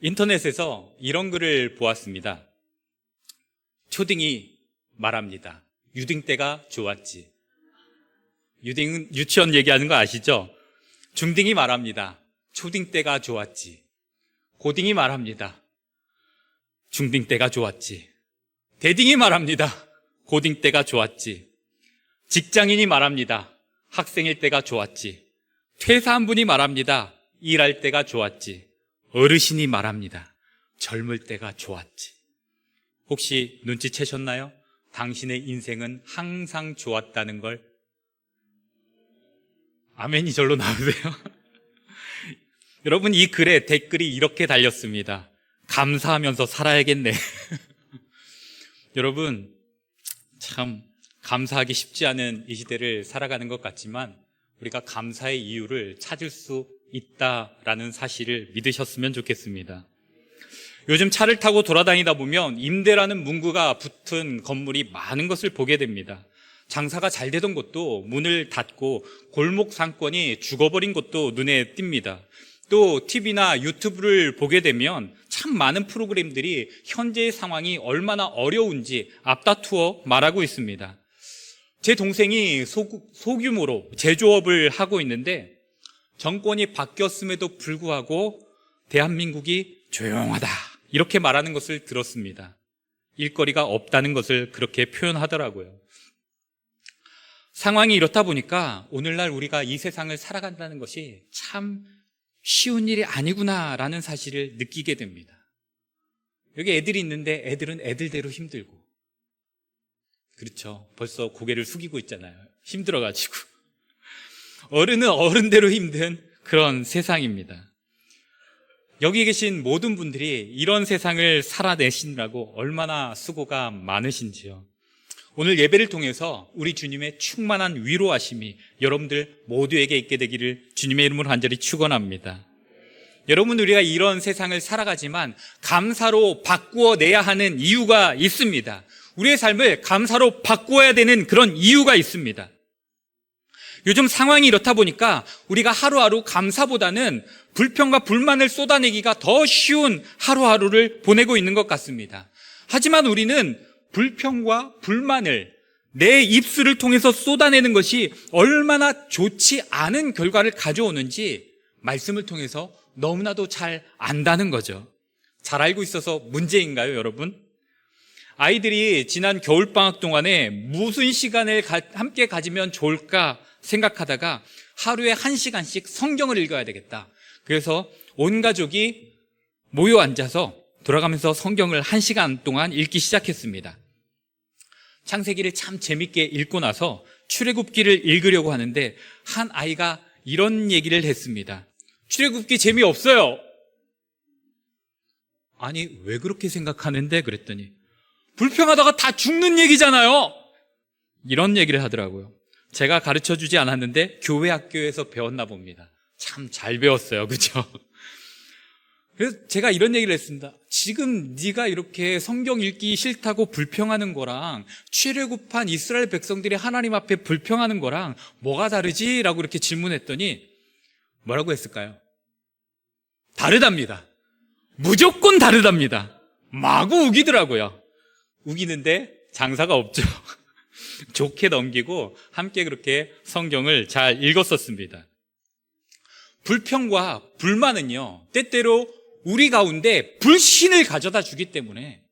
인터넷에서 이런 글을 보았습니다. 초딩이 말합니다. 유딩 때가 좋았지. 유딩은 유치원 얘기하는 거 아시죠? 중딩이 말합니다. 초딩 때가 좋았지. 고딩이 말합니다. 중딩 때가 좋았지. 대딩이 말합니다. 고딩 때가 좋았지. 직장인이 말합니다. 학생일 때가 좋았지. 퇴사한 분이 말합니다. 일할 때가 좋았지. 어르신이 말합니다. 젊을 때가 좋았지. 혹시 눈치채셨나요? 당신의 인생은 항상 좋았다는 걸. 아멘이 절로 나오세요. 여러분, 이 글에 댓글이 이렇게 달렸습니다. 감사하면서 살아야겠네. 여러분, 참 감사하기 쉽지 않은 이 시대를 살아가는 것 같지만 우리가 감사의 이유를 찾을 수 있다라는 사실을 믿으셨으면 좋겠습니다. 요즘 차를 타고 돌아다니다 보면 임대라는 문구가 붙은 건물이 많은 것을 보게 됩니다. 장사가 잘 되던 곳도 문을 닫고 골목 상권이 죽어버린 곳도 눈에 띕니다. 또 TV나 유튜브를 보게 되면 참 많은 프로그램들이 현재의 상황이 얼마나 어려운지 앞다투어 말하고 있습니다. 제 동생이 소규모로 제조업을 하고 있는데 정권이 바뀌었음에도 불구하고 대한민국이 조용하다 이렇게 말하는 것을 들었습니다. 일거리가 없다는 것을 그렇게 표현하더라고요. 상황이 이렇다 보니까 오늘날 우리가 이 세상을 살아간다는 것이 참 쉬운 일이 아니구나라는 사실을 느끼게 됩니다. 여기 애들이 있는데 애들은 애들대로 힘들고, 그렇죠. 벌써 고개를 숙이고 있잖아요. 힘들어가지고. 어른은 어른대로 힘든 그런 세상입니다. 여기 계신 모든 분들이 이런 세상을 살아내시느라고 얼마나 수고가 많으신지요. 오늘 예배를 통해서 우리 주님의 충만한 위로하심이 여러분들 모두에게 있게 되기를 주님의 이름으로 간절히 축원합니다. 여러분, 우리가 이런 세상을 살아가지만 감사로 바꾸어내야 하는 이유가 있습니다. 우리의 삶을 감사로 바꾸어야 되는 그런 이유가 있습니다. 요즘 상황이 이렇다 보니까 우리가 하루하루 감사보다는 불평과 불만을 쏟아내기가 더 쉬운 하루하루를 보내고 있는 것 같습니다. 하지만 우리는 불평과 불만을 내 입술을 통해서 쏟아내는 것이 얼마나 좋지 않은 결과를 가져오는지 말씀을 통해서 너무나도 잘 안다는 거죠. 잘 알고 있어서 문제인가요, 여러분? 아이들이 지난 겨울방학 동안에 무슨 시간을 함께 가지면 좋을까 생각하다가 하루에 1시간씩 성경을 읽어야 되겠다. 그래서 온 가족이 모여 앉아서 돌아가면서 성경을 1시간 동안 읽기 시작했습니다. 창세기를 참 재밌게 읽고 나서 출애굽기를 읽으려고 하는데 한 아이가 이런 얘기를 했습니다. 출애굽기 재미없어요. 아니, 왜 그렇게 생각하는데? 그랬더니 불평하다가 다 죽는 얘기잖아요. 이런 얘기를 하더라고요. 제가 가르쳐주지 않았는데 교회 학교에서 배웠나 봅니다. 참 잘 배웠어요. 그렇죠? 그래서 제가 이런 얘기를 했습니다. 지금 네가 이렇게 성경 읽기 싫다고 불평하는 거랑 출애굽한 이스라엘 백성들이 하나님 앞에 불평하는 거랑 뭐가 다르지? 라고 이렇게 질문했더니 뭐라고 했을까요? 다르답니다. 무조건 다르답니다. 마구 우기더라고요. 우기는데 장사가 없죠. 좋게 넘기고 함께 그렇게 성경을 잘 읽었었습니다. 불평과 불만은요, 때때로 우리 가운데 불신을 가져다 주기 때문에,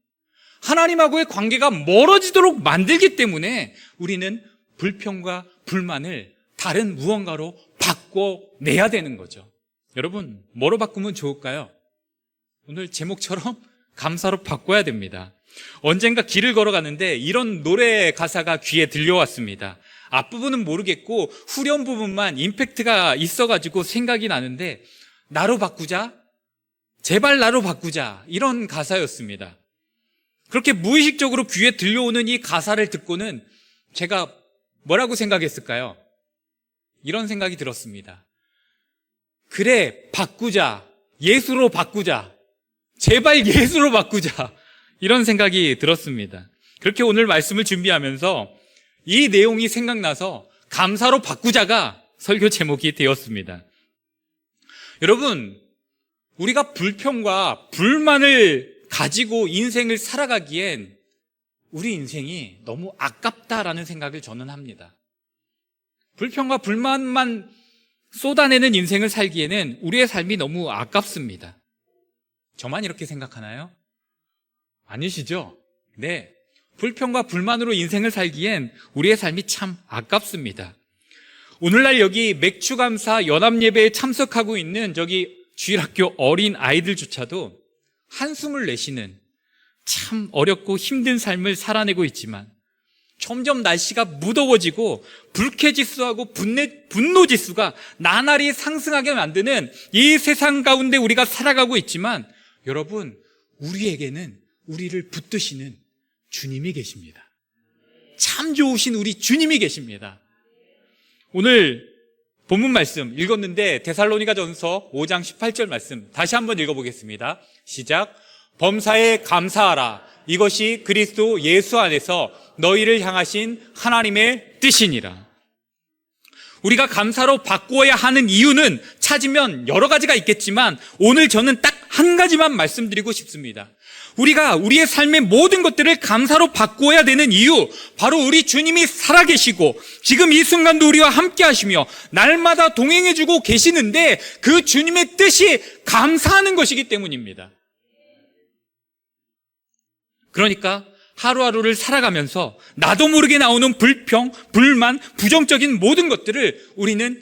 하나님하고의 관계가 멀어지도록 만들기 때문에 우리는 불평과 불만을 다른 무언가로 바꿔내야 되는 거죠. 여러분, 뭐로 바꾸면 좋을까요? 오늘 제목처럼 감사로 바꿔야 됩니다. 언젠가 길을 걸어가는데 이런 노래 가사가 귀에 들려왔습니다. 앞부분은 모르겠고 후렴 부분만 임팩트가 있어가지고 생각이 나는데, 나로 바꾸자, 제발 나로 바꾸자, 이런 가사였습니다. 그렇게 무의식적으로 귀에 들려오는 이 가사를 듣고는 제가 뭐라고 생각했을까요? 이런 생각이 들었습니다. 그래, 바꾸자, 예수로 바꾸자, 제발 예수로 바꾸자, 이런 생각이 들었습니다. 그렇게 오늘 말씀을 준비하면서 이 내용이 생각나서 감사로 바꾸자가 설교 제목이 되었습니다. 여러분, 우리가 불평과 불만을 가지고 인생을 살아가기엔 우리 인생이 너무 아깝다라는 생각을 저는 합니다. 불평과 불만만 쏟아내는 인생을 살기에는 우리의 삶이 너무 아깝습니다. 저만 이렇게 생각하나요? 아니시죠? 네. 불평과 불만으로 인생을 살기엔 우리의 삶이 참 아깝습니다. 오늘날 여기 맥주감사 연합예배에 참석하고 있는 저기 주일학교 어린 아이들조차도 한숨을 내쉬는 참 어렵고 힘든 삶을 살아내고 있지만 점점 날씨가 무더워지고 불쾌지수하고 분노지수가 나날이 상승하게 만드는 이 세상 가운데 우리가 살아가고 있지만 여러분, 우리에게는 우리를 붙드시는 주님이 계십니다. 참 좋으신 우리 주님이 계십니다. 오늘 본문 말씀 읽었는데 데살로니가전서 5장 18절 말씀 다시 한번 읽어보겠습니다. 시작. 범사에 감사하라. 이것이 그리스도 예수 안에서 너희를 향하신 하나님의 뜻이니라. 우리가 감사로 바꾸어야 하는 이유는 찾으면 여러 가지가 있겠지만 오늘 저는 딱 한 가지만 말씀드리고 싶습니다. 우리가 우리의 삶의 모든 것들을 감사로 바꾸어야 되는 이유, 바로 우리 주님이 살아계시고 지금 이 순간도 우리와 함께 하시며 날마다 동행해주고 계시는데 그 주님의 뜻이 감사하는 것이기 때문입니다. 그러니까 하루하루를 살아가면서 나도 모르게 나오는 불평, 불만, 부정적인 모든 것들을 우리는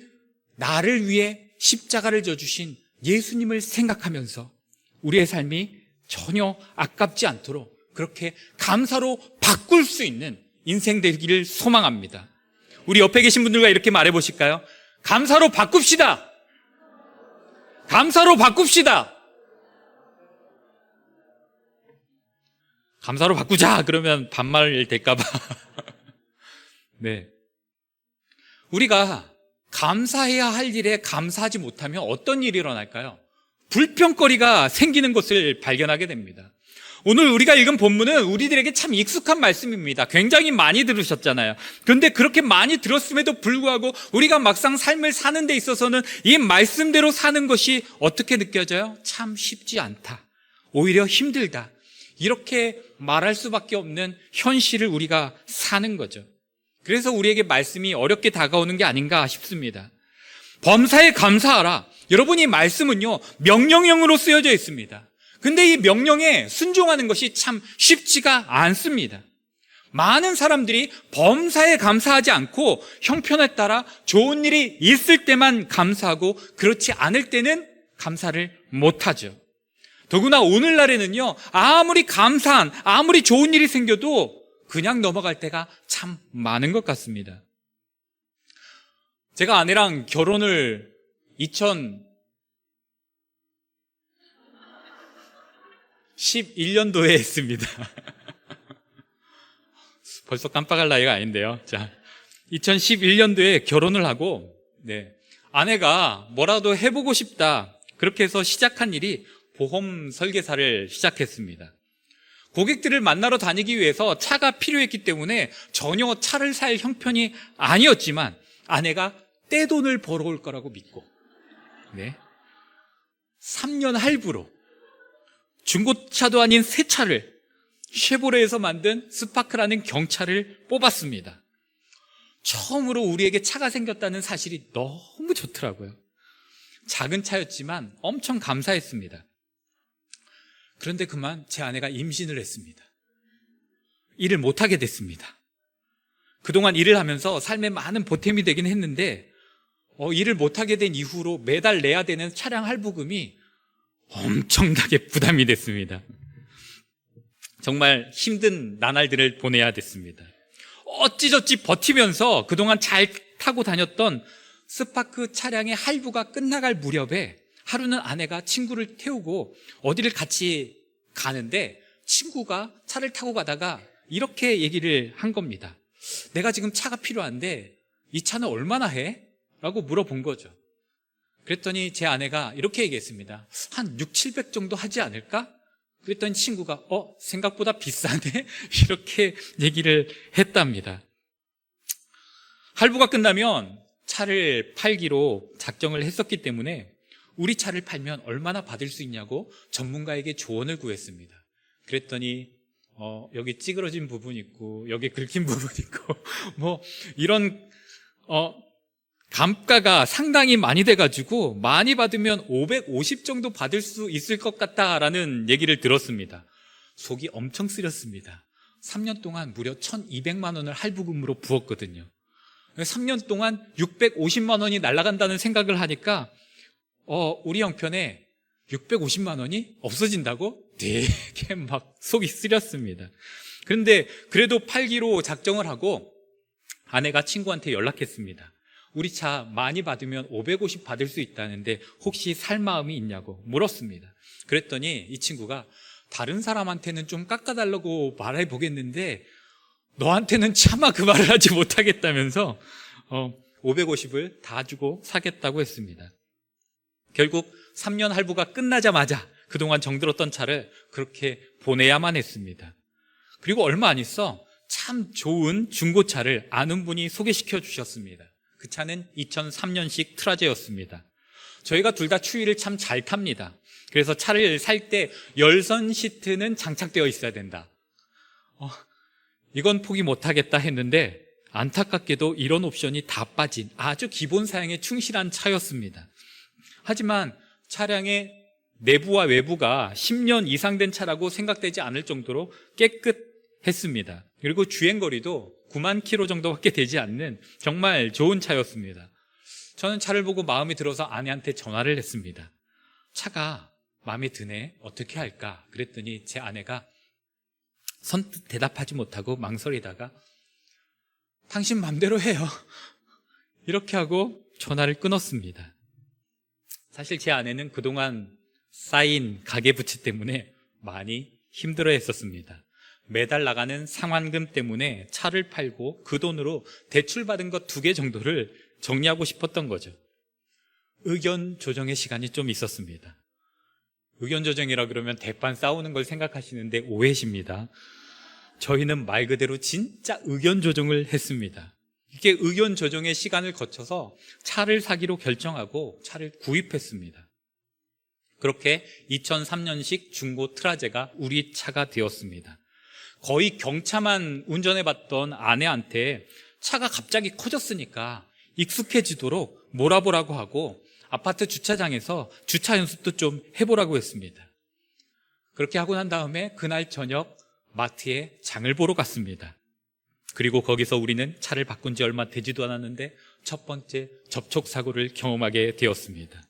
나를 위해 십자가를 져주신 예수님을 생각하면서 우리의 삶이 전혀 아깝지 않도록 그렇게 감사로 바꿀 수 있는 인생 되기를 소망합니다. 우리 옆에 계신 분들과 이렇게 말해 보실까요? 감사로 바꿉시다. 감사로 바꿉시다. 감사로 바꾸자 그러면 반말 될까봐. 네. 우리가 감사해야 할 일에 감사하지 못하면 어떤 일이 일어날까요? 불평거리가 생기는 것을 발견하게 됩니다. 오늘 우리가 읽은 본문은 우리들에게 참 익숙한 말씀입니다. 굉장히 많이 들으셨잖아요. 그런데 그렇게 많이 들었음에도 불구하고 우리가 막상 삶을 사는 데 있어서는 이 말씀대로 사는 것이 어떻게 느껴져요? 참 쉽지 않다. 오히려 힘들다. 이렇게 말할 수밖에 없는 현실을 우리가 사는 거죠. 그래서 우리에게 말씀이 어렵게 다가오는 게 아닌가 싶습니다. 범사에 감사하라. 여러분, 이 말씀은요, 명령형으로 쓰여져 있습니다. 근데 이 명령에 순종하는 것이 참 쉽지가 않습니다. 많은 사람들이 범사에 감사하지 않고 형편에 따라 좋은 일이 있을 때만 감사하고 그렇지 않을 때는 감사를 못하죠. 더구나 오늘날에는요, 아무리 감사한, 아무리 좋은 일이 생겨도 그냥 넘어갈 때가 참 많은 것 같습니다. 제가 아내랑 결혼을 2011년도에 했습니다. 벌써 깜빡할 나이가 아닌데요. 자, 2011년도에 결혼을 하고, 아내가 뭐라도 해보고 싶다. 그렇게 해서 시작한 일이 보험 설계사를 시작했습니다. 고객들을 만나러 다니기 위해서 차가 필요했기 때문에 전혀 차를 살 형편이 아니었지만 아내가 떼돈을 벌어올 거라고 믿고 3년 할부로 중고차도 아닌 새 차를 쉐보레에서 만든 스파크라는 경차를 뽑았습니다. 처음으로 우리에게 차가 생겼다는 사실이 너무 좋더라고요. 작은 차였지만 엄청 감사했습니다. 그런데 그만 제 아내가 임신을 했습니다. 일을 못하게 됐습니다. 그동안 일을 하면서 삶에 많은 보탬이 되긴 했는데 일을 못하게 된 이후로 매달 내야 되는 차량 할부금이 엄청나게 부담이 됐습니다. 정말 힘든 나날들을 보내야 됐습니다. 어찌저찌 버티면서 그동안 잘 타고 다녔던 스파크 차량의 할부가 끝나갈 무렵에 하루는 아내가 친구를 태우고 어디를 같이 가는데 친구가 차를 타고 가다가 이렇게 얘기를 한 겁니다. 내가 지금 차가 필요한데 이 차는 얼마나 해? 라고 물어본 거죠. 그랬더니 제 아내가 이렇게 얘기했습니다. 한 6, 700 정도 하지 않을까? 그랬더니 친구가 생각보다 비싸네? 이렇게 얘기를 했답니다. 할부가 끝나면 차를 팔기로 작정을 했었기 때문에 우리 차를 팔면 얼마나 받을 수 있냐고 전문가에게 조언을 구했습니다. 그랬더니 여기 찌그러진 부분 있고 여기 긁힌 부분 있고 뭐 이런 감가가 상당히 많이 돼가지고 많이 받으면 550 정도 받을 수 있을 것 같다라는 얘기를 들었습니다. 속이 엄청 쓰렸습니다. 3년 동안 무려 1,200만 원을 할부금으로 부었거든요. 3년 동안 650만 원이 날아간다는 생각을 하니까 우리 형편에 650만 원이 없어진다고 되게 막 속이 쓰렸습니다. 그런데 그래도 팔기로 작정을 하고 아내가 친구한테 연락했습니다. 우리 차 많이 받으면 550 받을 수 있다는데 혹시 살 마음이 있냐고 물었습니다. 그랬더니 이 친구가 다른 사람한테는 좀 깎아달라고 말해보겠는데 너한테는 차마 그 말을 하지 못하겠다면서 550을 다 주고 사겠다고 했습니다. 결국 3년 할부가 끝나자마자 그동안 정들었던 차를 그렇게 보내야만 했습니다. 그리고 얼마 안 있어 참 좋은 중고차를 아는 분이 소개시켜 주셨습니다. 그 차는 2003년식 트라제였습니다. 저희가 둘 다 추위를 참 잘 탑니다. 그래서 차를 살 때 열선 시트는 장착되어 있어야 된다. 이건 포기 못하겠다 했는데 안타깝게도 이런 옵션이 다 빠진 아주 기본 사양에 충실한 차였습니다. 하지만 차량의 내부와 외부가 10년 이상 된 차라고 생각되지 않을 정도로 깨끗했습니다. 그리고 주행거리도 9만 킬로 정도밖에 되지 않는 정말 좋은 차였습니다. 저는 차를 보고 마음에 들어서 아내한테 전화를 했습니다. 차가 마음에 드네, 어떻게 할까? 그랬더니 제 아내가 선뜻 대답하지 못하고 망설이다가 당신 맘대로 해요, 이렇게 하고 전화를 끊었습니다. 사실 제 아내는 그동안 쌓인 가계부채 때문에 많이 힘들어 했었습니다. 매달 나가는 상환금 때문에 차를 팔고 그 돈으로 대출받은 것 2개 정도를 정리하고 싶었던 거죠. 의견 조정의 시간이 좀 있었습니다. 의견 조정이라 그러면 대판 싸우는 걸 생각하시는데 오해십니다. 저희는 말 그대로 진짜 의견 조정을 했습니다. 이게 의견 조정의 시간을 거쳐서 차를 사기로 결정하고 차를 구입했습니다. 그렇게 2003년식 중고 트라제가 우리 차가 되었습니다. 거의 경차만 운전해봤던 아내한테 차가 갑자기 커졌으니까 익숙해지도록 몰아보라고 하고 아파트 주차장에서 주차 연습도 좀 해보라고 했습니다. 그렇게 하고 난 다음에 그날 저녁 마트에 장을 보러 갔습니다. 그리고 거기서 우리는 차를 바꾼 지 얼마 되지도 않았는데 첫 번째 접촉사고를 경험하게 되었습니다.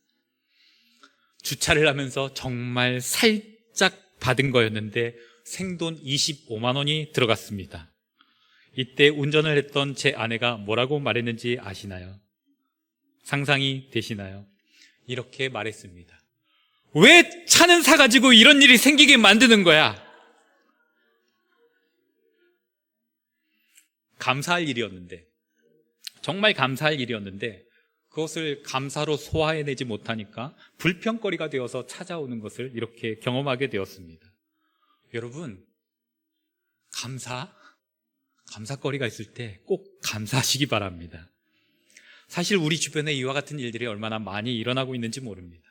주차를 하면서 정말 살짝 받은 거였는데 생돈 25만 원이 들어갔습니다. 이때 운전을 했던 제 아내가 뭐라고 말했는지 아시나요? 상상이 되시나요? 이렇게 말했습니다. 왜 차는 사가지고 이런 일이 생기게 만드는 거야? 감사할 일이었는데, 정말 감사할 일이었는데 그것을 감사로 소화해내지 못하니까 불평거리가 되어서 찾아오는 것을 이렇게 경험하게 되었습니다. 여러분, 감사거리가 있을 때 꼭 감사하시기 바랍니다. 사실 우리 주변에 이와 같은 일들이 얼마나 많이 일어나고 있는지 모릅니다.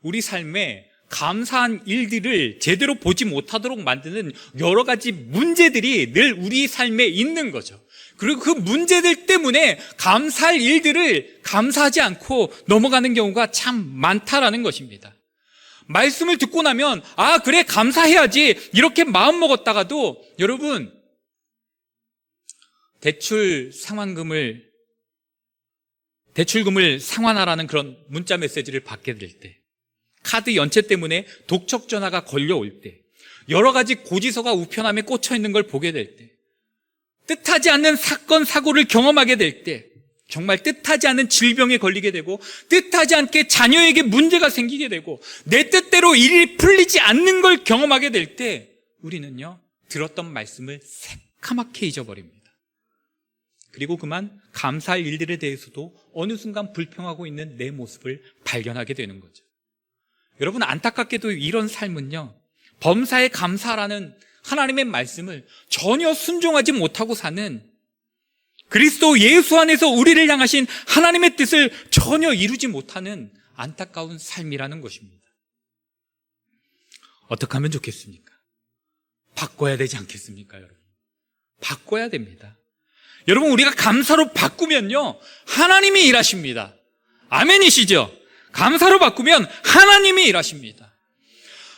우리 삶에 감사한 일들을 제대로 보지 못하도록 만드는 여러 가지 문제들이 늘 우리 삶에 있는 거죠. 그리고 그 문제들 때문에 감사할 일들을 감사하지 않고 넘어가는 경우가 참 많다라는 것입니다. 말씀을 듣고 나면 그래 감사해야지 이렇게 마음 먹었다가도 여러분, 대출금을 상환하라는 그런 문자 메시지를 받게 될 때, 카드 연체 때문에 독촉 전화가 걸려올 때, 여러 가지 고지서가 우편함에 꽂혀 있는 걸 보게 될 때, 뜻하지 않는 사건, 사고를 경험하게 될 때, 정말 뜻하지 않은 질병에 걸리게 되고 뜻하지 않게 자녀에게 문제가 생기게 되고 내 뜻대로 일이 풀리지 않는 걸 경험하게 될 때 우리는요, 들었던 말씀을 새카맣게 잊어버립니다. 그리고 그만 감사할 일들에 대해서도 어느 순간 불평하고 있는 내 모습을 발견하게 되는 거죠. 여러분, 안타깝게도 이런 삶은요, 범사에 감사라는 하나님의 말씀을 전혀 순종하지 못하고 사는, 그리스도 예수 안에서 우리를 향하신 하나님의 뜻을 전혀 이루지 못하는 안타까운 삶이라는 것입니다. 어떻게 하면 좋겠습니까? 바꿔야 되지 않겠습니까, 여러분? 바꿔야 됩니다. 여러분, 우리가 감사로 바꾸면요, 하나님이 일하십니다. 아멘이시죠? 감사로 바꾸면 하나님이 일하십니다.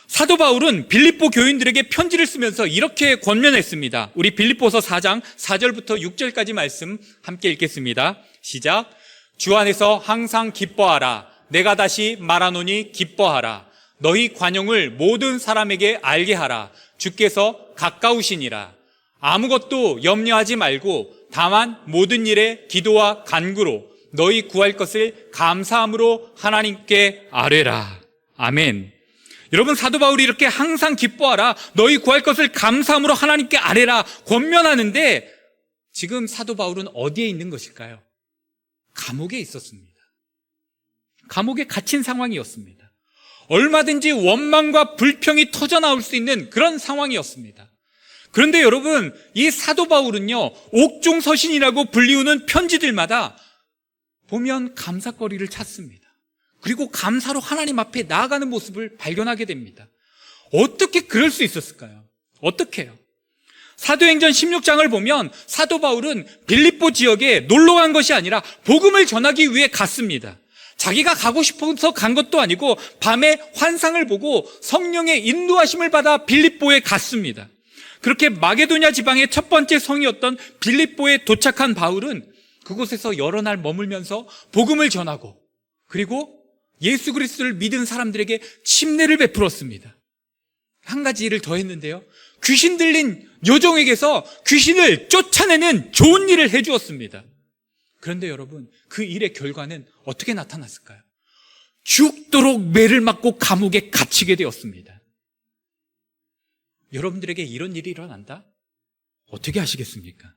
사도 바울은 빌립보 교인들에게 편지를 쓰면서 이렇게 권면했습니다. 우리 빌립보서 4장 4절부터 6절까지 말씀 함께 읽겠습니다. 시작. 주 안에서 항상 기뻐하라. 내가 다시 말하노니 기뻐하라. 너희 관용을 모든 사람에게 알게 하라. 주께서 가까우시니라. 아무것도 염려하지 말고 다만 모든 일에 기도와 간구로 너희 구할 것을 감사함으로 하나님께 아뢰라. 아멘. 여러분, 사도 바울이 이렇게 항상 기뻐하라, 너희 구할 것을 감사함으로 하나님께 아뢰라 권면하는데, 지금 사도 바울은 어디에 있는 것일까요? 감옥에 있었습니다. 감옥에 갇힌 상황이었습니다. 얼마든지 원망과 불평이 터져나올 수 있는 그런 상황이었습니다. 그런데 여러분, 이 사도 바울은요, 옥중서신이라고 불리우는 편지들마다 보면 감사거리를 찾습니다. 그리고 감사로 하나님 앞에 나아가는 모습을 발견하게 됩니다. 어떻게 그럴 수 있었을까요? 어떻게요? 사도행전 16장을 보면 사도 바울은 빌립보 지역에 놀러 간 것이 아니라 복음을 전하기 위해 갔습니다. 자기가 가고 싶어서 간 것도 아니고 밤에 환상을 보고 성령의 인도하심을 받아 빌립보에 갔습니다. 그렇게 마게도냐 지방의 첫 번째 성이었던 빌립보에 도착한 바울은 그곳에서 여러 날 머물면서 복음을 전하고, 그리고 예수 그리스도를 믿은 사람들에게 침례를 베풀었습니다. 한 가지 일을 더 했는데요, 귀신 들린 여종에게서 귀신을 쫓아내는 좋은 일을 해주었습니다. 그런데 여러분, 그 일의 결과는 어떻게 나타났을까요? 죽도록 매를 맞고 감옥에 갇히게 되었습니다. 여러분들에게 이런 일이 일어난다? 어떻게 하시겠습니까?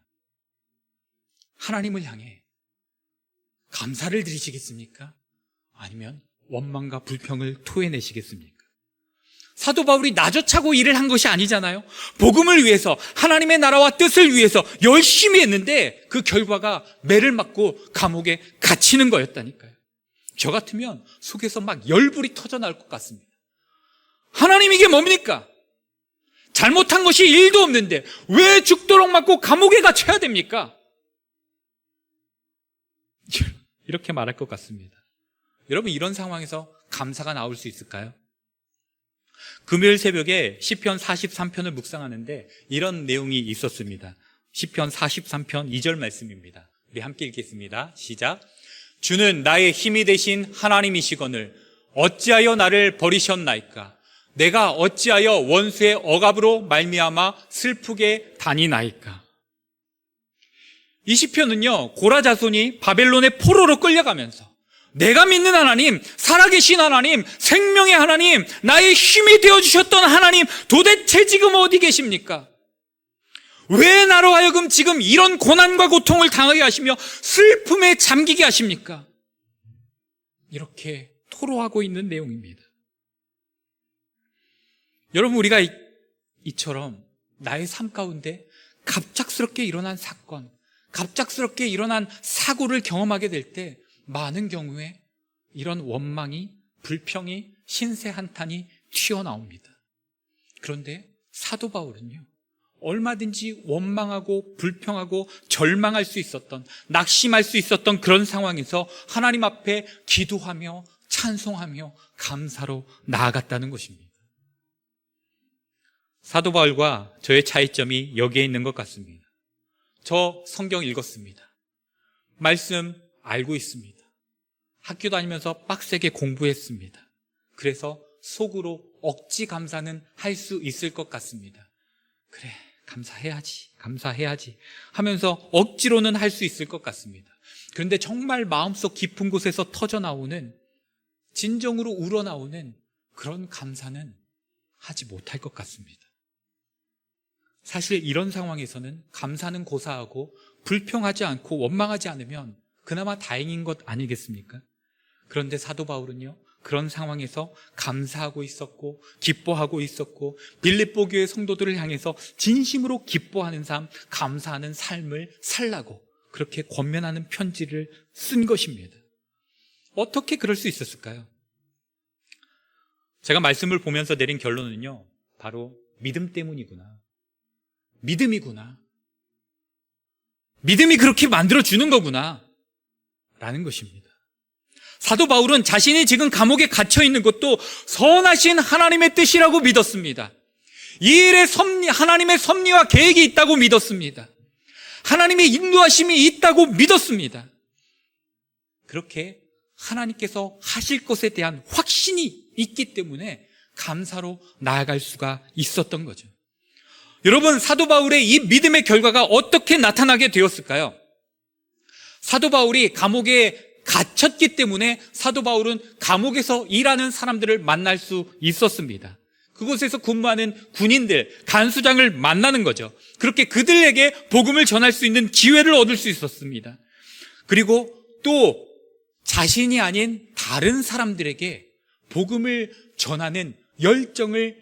하나님을 향해 감사를 드리시겠습니까? 아니면 원망과 불평을 토해내시겠습니까? 사도 바울이 나조차고 일을 한 것이 아니잖아요. 복음을 위해서, 하나님의 나라와 뜻을 위해서 열심히 했는데 그 결과가 매를 맞고 감옥에 갇히는 거였다니까요. 저 같으면 속에서 막 열불이 터져나올 것 같습니다. 하나님, 이게 뭡니까? 잘못한 것이 1도 없는데 왜 죽도록 맞고 감옥에 갇혀야 됩니까? 이렇게 말할 것 같습니다. 여러분, 이런 상황에서 감사가 나올 수 있을까요? 금요일 새벽에 시편 43편을 묵상하는데 이런 내용이 있었습니다. 시편 43편 2절 말씀입니다. 우리 함께 읽겠습니다. 시작. 주는 나의 힘이 되신 하나님이시거늘 어찌하여 나를 버리셨나이까? 내가 어찌하여 원수의 억압으로 말미암아 슬프게 다니나이까? 이 시편은요, 고라 자손이 바벨론의 포로로 끌려가면서 내가 믿는 하나님, 살아계신 하나님, 생명의 하나님, 나의 힘이 되어주셨던 하나님, 도대체 지금 어디 계십니까? 왜 나로 하여금 지금 이런 고난과 고통을 당하게 하시며 슬픔에 잠기게 하십니까? 이렇게 토로하고 있는 내용입니다. 여러분, 우리가 이처럼 나의 삶 가운데 갑작스럽게 일어난 사건, 갑작스럽게 일어난 사고를 경험하게 될 때 많은 경우에 이런 원망이, 불평이, 신세 한탄이 튀어나옵니다. 그런데 사도 바울은요, 얼마든지 원망하고 불평하고 절망할 수 있었던, 낙심할 수 있었던 그런 상황에서 하나님 앞에 기도하며 찬송하며 감사로 나아갔다는 것입니다. 사도 바울과 저의 차이점이 여기에 있는 것 같습니다. 저 성경 읽었습니다. 말씀 알고 있습니다. 학교 다니면서 빡세게 공부했습니다. 그래서 속으로 억지 감사는 할 수 있을 것 같습니다. 그래, 감사해야지 하면서 억지로는 할 수 있을 것 같습니다. 그런데 정말 마음속 깊은 곳에서 터져나오는, 진정으로 우러나오는 그런 감사는 하지 못할 것 같습니다. 사실 이런 상황에서는 감사는 고사하고 불평하지 않고 원망하지 않으면 그나마 다행인 것 아니겠습니까? 그런데 사도 바울은요, 그런 상황에서 감사하고 있었고 기뻐하고 있었고 빌립보 교회 성도들을 향해서 진심으로 기뻐하는 삶, 감사하는 삶을 살라고 그렇게 권면하는 편지를 쓴 것입니다. 어떻게 그럴 수 있었을까요? 제가 말씀을 보면서 내린 결론은요, 바로 믿음 때문이구나. 믿음이구나. 믿음이 그렇게 만들어주는 거구나. 라는 것입니다. 사도 바울은 자신이 지금 감옥에 갇혀 있는 것도 선하신 하나님의 뜻이라고 믿었습니다. 이 일에 하나님의 섭리와 계획이 있다고 믿었습니다. 하나님의 인도하심이 있다고 믿었습니다. 그렇게 하나님께서 하실 것에 대한 확신이 있기 때문에 감사로 나아갈 수가 있었던 거죠. 여러분, 사도 바울의 이 믿음의 결과가 어떻게 나타나게 되었을까요? 사도 바울이 감옥에 갇혔기 때문에 사도 바울은 감옥에서 일하는 사람들을 만날 수 있었습니다. 그곳에서 근무하는 군인들, 간수장을 만나는 거죠. 그렇게 그들에게 복음을 전할 수 있는 기회를 얻을 수 있었습니다. 그리고 또 자신이 아닌 다른 사람들에게 복음을 전하는 열정을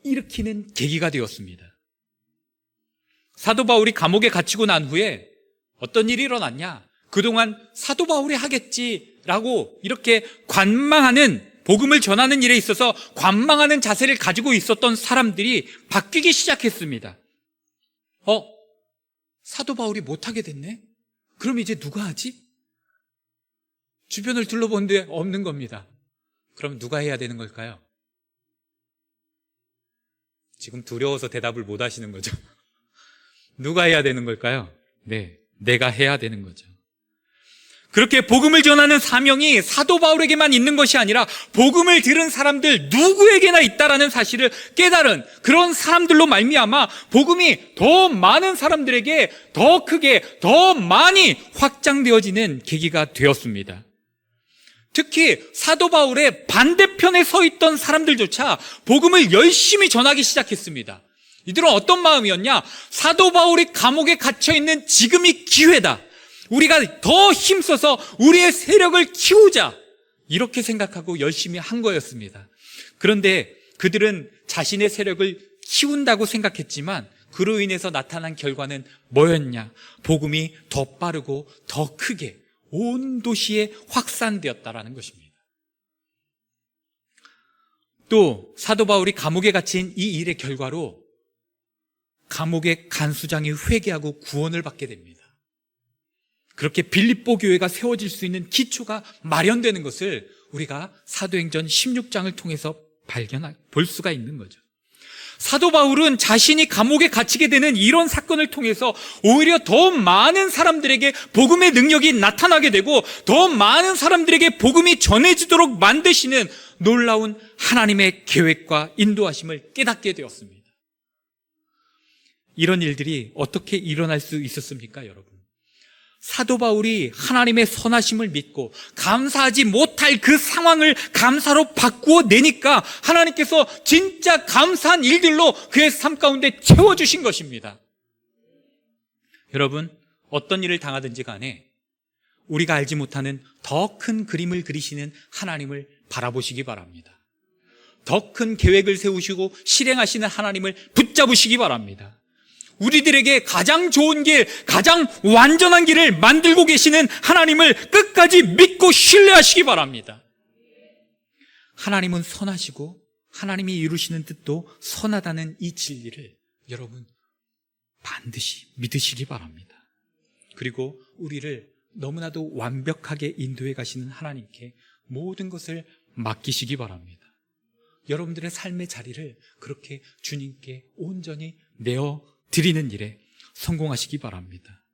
일으키는 계기가 되었습니다. 사도 바울이 감옥에 갇히고 난 후에 어떤 일이 일어났냐? 그동안 사도 바울이 하겠지라고 이렇게 관망하는, 복음을 전하는 일에 있어서 관망하는 자세를 가지고 있었던 사람들이 바뀌기 시작했습니다. 사도 바울이 못하게 됐네? 그럼 이제 누가 하지? 주변을 둘러보는데 없는 겁니다. 그럼 누가 해야 되는 걸까요? 지금 두려워서 대답을 못 하시는 거죠. 누가 해야 되는 걸까요? 네, 내가 해야 되는 거죠. 그렇게 복음을 전하는 사명이 사도 바울에게만 있는 것이 아니라 복음을 들은 사람들 누구에게나 있다라는 사실을 깨달은 그런 사람들로 말미암아 복음이 더 많은 사람들에게 더 크게, 더 많이 확장되어지는 계기가 되었습니다. 특히 사도 바울의 반대편에 서 있던 사람들조차 복음을 열심히 전하기 시작했습니다. 이들은 어떤 마음이었냐? 사도 바울이 감옥에 갇혀있는 지금이 기회다. 우리가 더 힘써서 우리의 세력을 키우자. 이렇게 생각하고 열심히 한 거였습니다. 그런데 그들은 자신의 세력을 키운다고 생각했지만 그로 인해서 나타난 결과는 뭐였냐? 복음이 더 빠르고 더 크게 온 도시에 확산되었다라는 것입니다. 또 사도 바울이 감옥에 갇힌 이 일의 결과로 감옥의 간수장이 회개하고 구원을 받게 됩니다. 그렇게 빌립보 교회가 세워질 수 있는 기초가 마련되는 것을 우리가 사도행전 16장을 통해서 볼 수가 있는 거죠. 사도 바울은 자신이 감옥에 갇히게 되는 이런 사건을 통해서 오히려 더 많은 사람들에게 복음의 능력이 나타나게 되고 더 많은 사람들에게 복음이 전해지도록 만드시는 놀라운 하나님의 계획과 인도하심을 깨닫게 되었습니다. 이런 일들이 어떻게 일어날 수 있었습니까, 여러분? 사도 바울이 하나님의 선하심을 믿고 감사하지 못할 그 상황을 감사로 바꾸어 내니까 하나님께서 진짜 감사한 일들로 그의 삶 가운데 채워주신 것입니다. 여러분, 어떤 일을 당하든지 간에 우리가 알지 못하는 더 큰 그림을 그리시는 하나님을 바라보시기 바랍니다. 더 큰 계획을 세우시고 실행하시는 하나님을 붙잡으시기 바랍니다. 우리들에게 가장 좋은 길, 가장 완전한 길을 만들고 계시는 하나님을 끝까지 믿고 신뢰하시기 바랍니다. 하나님은 선하시고 하나님이 이루시는 뜻도 선하다는 이 진리를 여러분 반드시 믿으시기 바랍니다. 그리고 우리를 너무나도 완벽하게 인도해 가시는 하나님께 모든 것을 맡기시기 바랍니다. 여러분들의 삶의 자리를 그렇게 주님께 온전히 내어 드리는 일에 성공하시기 바랍니다.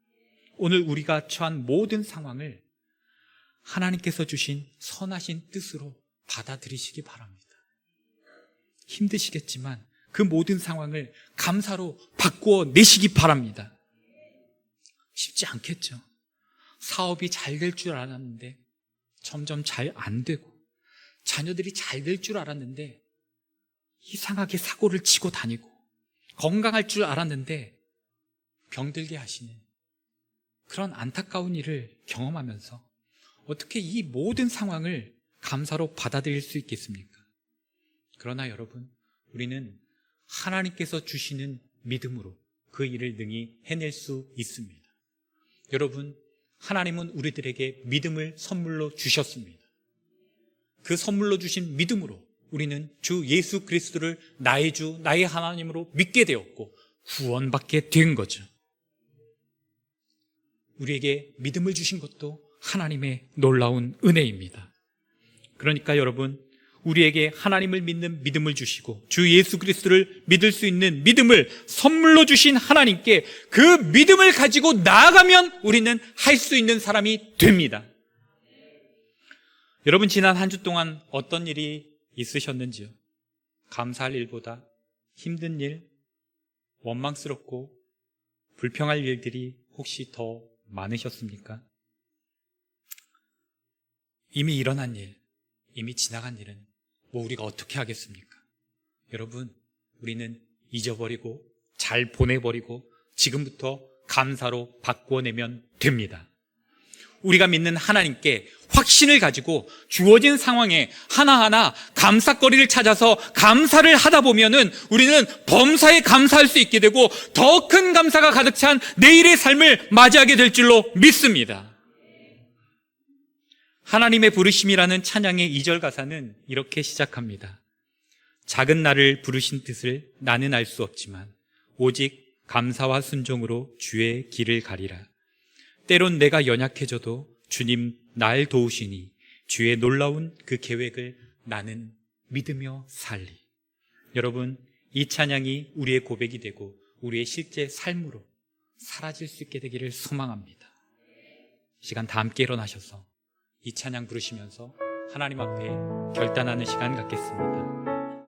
오늘 우리가 처한 모든 상황을 하나님께서 주신 선하신 뜻으로 받아들이시기 바랍니다. 힘드시겠지만 그 모든 상황을 감사로 바꾸어 내시기 바랍니다. 쉽지 않겠죠. 사업이 잘 될 줄 알았는데 점점 잘 안 되고, 자녀들이 잘 될 줄 알았는데 이상하게 사고를 치고 다니고, 건강할 줄 알았는데 병들게 하시는 그런 안타까운 일을 경험하면서 어떻게 이 모든 상황을 감사로 받아들일 수 있겠습니까? 그러나 여러분, 우리는 하나님께서 주시는 믿음으로 그 일을 능히 해낼 수 있습니다. 여러분, 하나님은 우리들에게 믿음을 선물로 주셨습니다. 그 선물로 주신 믿음으로 우리는 주 예수 그리스도를 나의 주, 나의 하나님으로 믿게 되었고 구원받게 된 거죠. 우리에게 믿음을 주신 것도 하나님의 놀라운 은혜입니다. 그러니까 여러분, 우리에게 하나님을 믿는 믿음을 주시고 주 예수 그리스도를 믿을 수 있는 믿음을 선물로 주신 하나님께 그 믿음을 가지고 나아가면 우리는 할 수 있는 사람이 됩니다. 여러분, 지난 한 주 동안 어떤 일이 있으셨는지요? 감사할 일보다 힘든 일, 원망스럽고 불평할 일들이 혹시 더 많으셨습니까? 이미 일어난 일, 이미 지나간 일은 뭐 우리가 어떻게 하겠습니까? 여러분, 우리는 잊어버리고 잘 보내버리고 지금부터 감사로 바꾸어내면 됩니다. 우리가 믿는 하나님께 확신을 가지고 주어진 상황에 하나하나 감사거리를 찾아서 감사를 하다 보면은 우리는 범사에 감사할 수 있게 되고 더 큰 감사가 가득 찬 내일의 삶을 맞이하게 될 줄로 믿습니다. 하나님의 부르심이라는 찬양의 2절 가사는 이렇게 시작합니다. 작은 나를 부르신 뜻을 나는 알 수 없지만 오직 감사와 순종으로 주의 길을 가리라. 때론 내가 연약해져도 주님 날 도우시니 주의 놀라운 그 계획을 나는 믿으며 살리. 여러분, 이 찬양이 우리의 고백이 되고 우리의 실제 삶으로 사라질 수 있게 되기를 소망합니다. 시간 다 함께 일어나셔서 이 찬양 부르시면서 하나님 앞에 결단하는 시간 갖겠습니다.